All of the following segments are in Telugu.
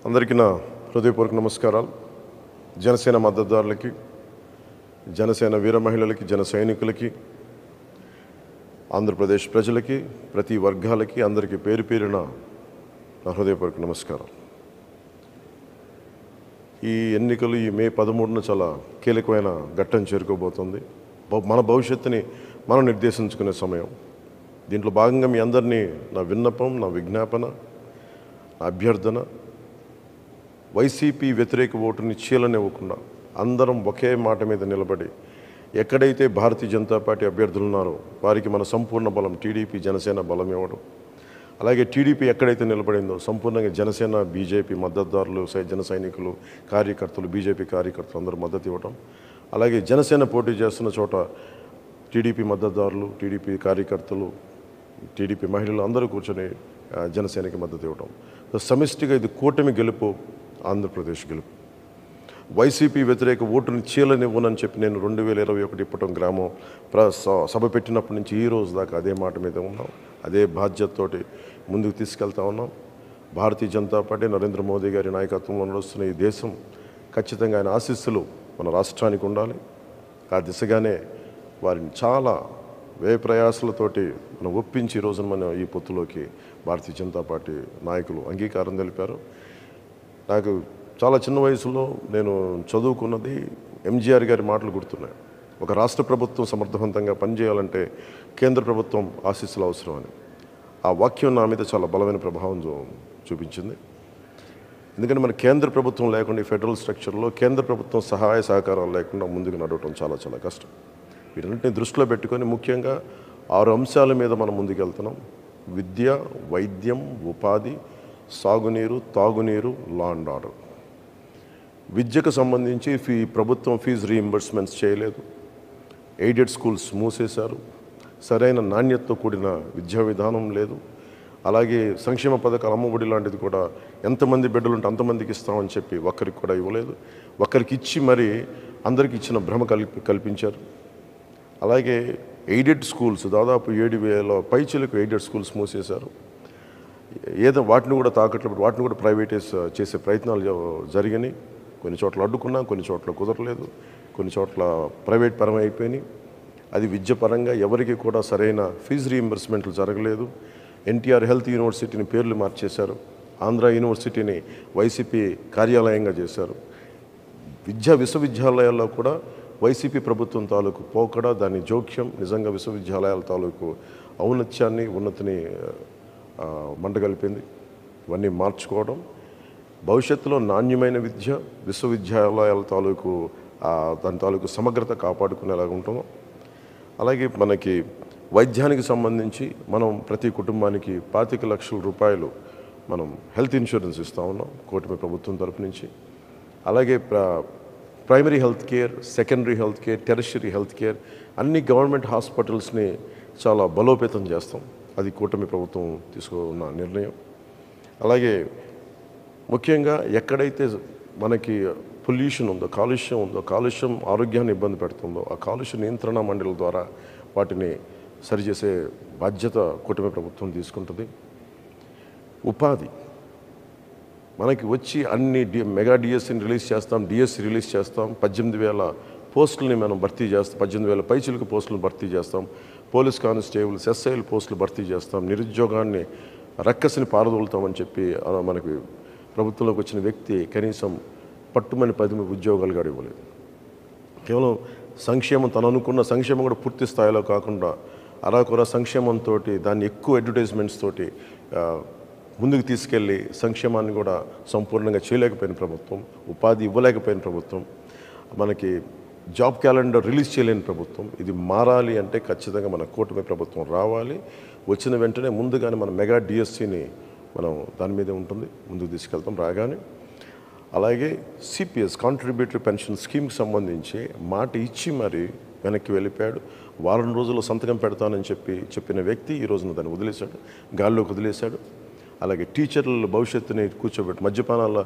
అందరికీ నా హృదయపూర్వక నమస్కారాలు. జనసేన మద్దతుదారులకి, జనసేన వీర మహిళలకి, జన సైనికులకి, ఆంధ్రప్రదేశ్ ప్రజలకి, ప్రతి వర్గాలకి అందరికీ పేరు పేరున నా హృదయపూర్వక నమస్కారాలు. ఈ ఎన్నికలు ఈ మే 13న చాలా కీలకమైన ఘట్టం చేరుకోబోతుంది. మన భవిష్యత్తుని మనం నిర్దేశించుకునే సమయం. దీంట్లో భాగంగా మీ అందరినీ నా విన్నపం, నా విజ్ఞాపన, నా అభ్యర్థన, వైసీపీ వ్యతిరేక ఓటుని చీలనివ్వకుండా అందరం ఒకే మాట మీద నిలబడి ఎక్కడైతే భారతీయ జనతా పార్టీ అభ్యర్థులు ఉన్నారో వారికి మన సంపూర్ణ బలం టీడీపీ జనసేన బలం ఇవ్వడం, అలాగే టీడీపీ ఎక్కడైతే నిలబడిందో సంపూర్ణంగా జనసేన బీజేపీ మద్దతుదారులు, జన సైనికులు, కార్యకర్తలు, బీజేపీ కార్యకర్తలు అందరూ మద్దతు ఇవ్వడం, అలాగే జనసేన పోటీ చేస్తున్న చోట టీడీపీ మద్దతుదారులు, టీడీపీ కార్యకర్తలు, టీడీపీ మహిళలు అందరూ కూర్చొని జనసేనకి మద్దతు ఇవ్వడం. సమిష్టిగా ఇది కూటమి గెలుపు, ఆంధ్రప్రదేశ్ గెలుపు. వైసీపీ వ్యతిరేక ఓటుని చీలనివ్వనని చెప్పి నేను 2021 ఇప్పటం గ్రామం సభ పెట్టినప్పటి నుంచి ఈ రోజు దాకా అదే మాట మీద ఉన్నాం. అదే బాధ్యతతోటి ముందుకు తీసుకెళ్తా ఉన్నాం. భారతీయ జనతా పార్టీ నరేంద్ర మోదీ గారి నాయకత్వంలో నడుస్తున్న ఈ దేశం ఖచ్చితంగా ఆయన ఆశీస్సులు మన రాష్ట్రానికి ఉండాలి. ఆ దిశగానే వారిని చాలా వ్యయ ప్రయాసాలతోటి మనం ఒప్పించి ఈ రోజున మన ఈ పొత్తులోకి భారతీయ జనతా పార్టీ నాయకులు అంగీకారం తెలిపారు. నాకు చాలా చిన్న వయసులో నేను చదువుకున్నది ఎంజీఆర్ గారి మాటలు గుర్తున్నాయి. ఒక రాష్ట్ర ప్రభుత్వం సమర్థవంతంగా పనిచేయాలంటే కేంద్ర ప్రభుత్వం ఆశీస్సులు అవసరం అని. ఆ వాక్యం నా మీద చాలా బలమైన ప్రభావం చూపించింది. ఎందుకంటే మన కేంద్ర ప్రభుత్వం లేకుండా ఈ ఫెడరల్ స్ట్రక్చర్లో కేంద్ర ప్రభుత్వం సహాయ సహకారాలు లేకుండా ముందుకు నడవటం చాలా చాలా కష్టం. వీటన్నింటినీ దృష్టిలో పెట్టుకొని ముఖ్యంగా 6 అంశాల మీద మనం ముందుకెళ్తున్నాం. విద్య, వైద్యం, ఉపాధి, సాగునీరు, తాగునీరు, లా అండ్ ఆర్డర్. విద్యకు సంబంధించి ప్రభుత్వం ఫీజు రీయింబర్స్మెంట్స్ చేయలేదు. ఎయిడెడ్ స్కూల్స్ మూసేశారు. సరైన నాణ్యతతో కూడిన విద్యా విధానం లేదు. అలాగే సంక్షేమ పథకాలు, అమ్మఒడి లాంటిది కూడా ఎంతమంది బిడ్డలు ఉంటే అంతమందికి ఇస్తామని చెప్పి ఒక్కరికి కూడా ఇవ్వలేదు. ఒక్కరికి ఇచ్చి మరి అందరికి ఇచ్చిన భ్రమ కల్పించారు. అలాగే ఎయిడెడ్ స్కూల్స్ దాదాపు 7,000 పైచిలకు ఎయిడెడ్ స్కూల్స్ మూసేశారు. వాటిని కూడా వాటిని కూడా ప్రైవేటైజ్ చేసే ప్రయత్నాలు జరిగినాయి. కొన్ని చోట్ల అడ్డుకున్నాం, కొన్ని చోట్ల కుదరలేదు, కొన్ని చోట్ల ప్రైవేట్ పరం అయిపోయినాయి. అది విద్య పరంగా ఎవరికి కూడా సరైన ఫీజు రీయింబర్స్మెంట్లు జరగలేదు. ఎన్టీఆర్ హెల్త్ యూనివర్సిటీని పేర్లు మార్చేశారు. ఆంధ్ర యూనివర్సిటీని వైసీపీ కార్యాలయంగా చేశారు. విశ్వవిద్యాలయాల్లో కూడా వైసీపీ ప్రభుత్వం తాలూకు పోకడ, దాని జోక్యం నిజంగా విశ్వవిద్యాలయాల తాలూకు ఔన్నత్యాన్ని, ఉన్నతిని మంటగలిపింది. ఇవన్నీ మార్చుకోవడం, భవిష్యత్తులో నాణ్యమైన విద్య, విశ్వవిద్యాలయాల తాలూకు దాని తాలూకు సమగ్రత కాపాడుకునేలాగా ఉంటాము. అలాగే మనకి వైద్యానికి సంబంధించి మనం ప్రతి కుటుంబానికి 25 లక్షల రూపాయలు మనం హెల్త్ ఇన్సూరెన్స్ ఇస్తూ ఉన్నాం కూటమి ప్రభుత్వం తరపు నుంచి. అలాగే primary health care, secondary health care, tertiary health care అన్ని గవర్నమెంట్ హాస్పిటల్స్ని చాలా బలోపేతం చేస్తాం. అది కూటమి ప్రభుత్వం తీసుకున్న నిర్ణయం. అలాగే ముఖ్యంగా ఎక్కడైతే మనకి పొల్యూషన్ ఉందో, కాలుష్యం ఆరోగ్యాన్ని ఇబ్బంది పెడుతుందో ఆ కాలుష్య నియంత్రణ మండలి ద్వారా వాటిని సరిచేసే బాధ్యత కూటమి ప్రభుత్వం తీసుకుంటుంది. ఉపాధి మనకి వచ్చి అన్ని మెగా డిఎస్సిని రిలీజ్ చేస్తాం, డిఎస్సి రిలీజ్ చేస్తాం. 18,000 పోస్టులని మనం భర్తీ చేస్తాం. 18,000 పైచిలకు పోస్టులను భర్తీ చేస్తాం. పోలీస్ కానిస్టేబుల్స్, ఎస్ఐలు పోస్టులు భర్తీ చేస్తాం. నిరుద్యోగాన్ని రక్కసిని పారదోలుతామని చెప్పి మనకి ప్రభుత్వంలోకి వచ్చిన వ్యక్తి కనీసం పట్టుమని 10 ఉద్యోగాలు కూడా ఇవ్వలేదు. కేవలం సంక్షేమం, తను అనుకున్న సంక్షేమం కూడా పూర్తి స్థాయిలో కాకుండా అరాకొర సంక్షేమంతో దాన్ని ఎక్కువ అడ్వర్టైజ్మెంట్స్ తోటి ముందుకు తీసుకెళ్ళి సంక్షేమాన్ని కూడా సంపూర్ణంగా చేయలేకపోయిన ప్రభుత్వం, ఉపాధి ఇవ్వలేకపోయిన ప్రభుత్వం, మనకి జాబ్ క్యాలెండర్ రిలీజ్ చేయలేని ప్రభుత్వం. ఇది మారాలి అంటే ఖచ్చితంగా మన కూటమి ప్రభుత్వం రావాలి. వచ్చిన వెంటనే ముందుగానే మన మెగా డిఎస్సిని మనం దాని మీదే ఉంటుంది, ముందుకు తీసుకెళ్తాం రాగానే. అలాగే సిపిఎస్ కాంట్రిబ్యూటరీ పెన్షన్ స్కీమ్కి సంబంధించి మాట ఇచ్చి మరి వెనక్కి వెళ్ళిపోయాడు. వారం రోజుల్లో సంతకం పెడతానని చెప్పిన వ్యక్తి ఈ రోజున దాన్ని వదిలేశాడు, గాల్లోకి వదిలేశాడు. అలాగే టీచర్ల భవిష్యత్తుని కూర్చోబెట్టి మద్యపానాల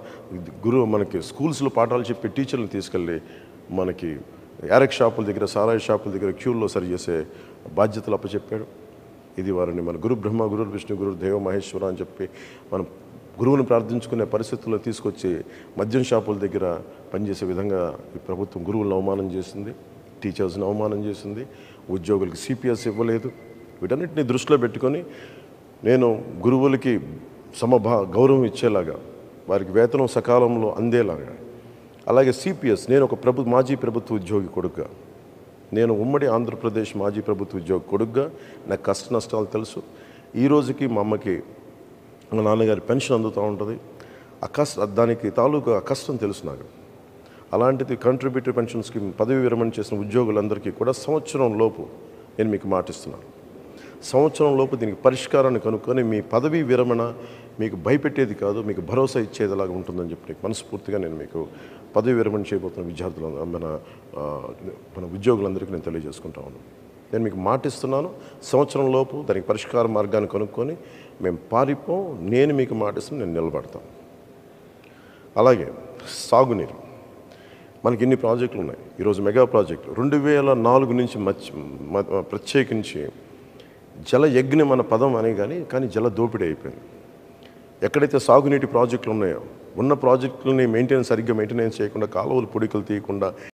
మనకి స్కూల్స్లో పాఠాలు చెప్పి టీచర్లను తీసుకెళ్ళి మనకి యారక్ షాపుల దగ్గర, సారాయి షాపుల దగ్గర క్యూల్లో సరిచేసే బాధ్యతలు అప్పచెప్పాడు. ఇది వారిని మన గురు బ్రహ్మ, గురు విష్ణు, గురు దేవ మహేశ్వర అని చెప్పి మనం గురువుని ప్రార్థించుకునే పరిస్థితుల్లో తీసుకొచ్చి మద్యం షాపుల దగ్గర పనిచేసే విధంగా ఈ ప్రభుత్వం గురువులను అవమానం చేసింది, టీచర్స్ని అవమానం చేసింది, ఉద్యోగులకి సిపిఎస్ ఇవ్వలేదు. వీటన్నిటిని దృష్టిలో పెట్టుకొని నేను గురువులకి గౌరవం ఇచ్చేలాగా, వారికి వేతనం సకాలంలో అందేలాగా, అలాగే సిపిఎస్, నేను ఒక మాజీ ప్రభుత్వ ఉద్యోగి కొడుకుగా, నేను ఉమ్మడి ఆంధ్రప్రదేశ్ మాజీ ప్రభుత్వ ఉద్యోగి కొడుకుగా నాకు కష్ట నష్టాలు తెలుసు. ఈ రోజుకి మా అమ్మకి మా నాన్నగారి పెన్షన్ అందుతూ ఉంటుంది. దానికి తాలూకు కష్టం తెలుసు నాకు. అలాంటిది కంట్రిబ్యూటరీ పెన్షన్ స్కీమ్ పదవి విరమణ చేసిన ఉద్యోగులందరికీ కూడా సంవత్సరం లోపు నేను మీకు మాటిస్తున్నాను, సంవత్సరం లోపు దీనికి పరిష్కారాన్ని కనుక్కొని మీ పదవీ విరమణ మీకు భయపెట్టేది కాదు, మీకు భరోసా ఇచ్చేదిలాగా ఉంటుందని చెప్పి మనస్ఫూర్తిగా నేను మీకు పదవి విరమణ చేయబోతున్న విద్యార్థులు మన ఉద్యోగులందరికీ నేను తెలియజేసుకుంటా ఉన్నాను. నేను మీకు మాటిస్తున్నాను, సంవత్సరం లోపు దానికి పరిష్కార మార్గాన్ని కనుక్కొని మేము పారిపోం. నేను మీకు మాటిస్తాను, నేను నిలబడతాను. అలాగే సాగునీరు, మనకి ఇన్ని ప్రాజెక్టులు ఉన్నాయి. ఈరోజు మెగా ప్రాజెక్టు 2004 నుంచి ప్రత్యేకించి జల యజ్ఞం మన పదం అనే కానీ జల దోపిడీ అయిపోయింది. ఎక్కడైతే సాగునీటి ప్రాజెక్టులు ఉన్నాయో ఉన్న ప్రాజెక్టులని సరిగ్గా మెయింటెనెన్స్ చేయకుండా, కాలువలు పొడికలు తీయకుండా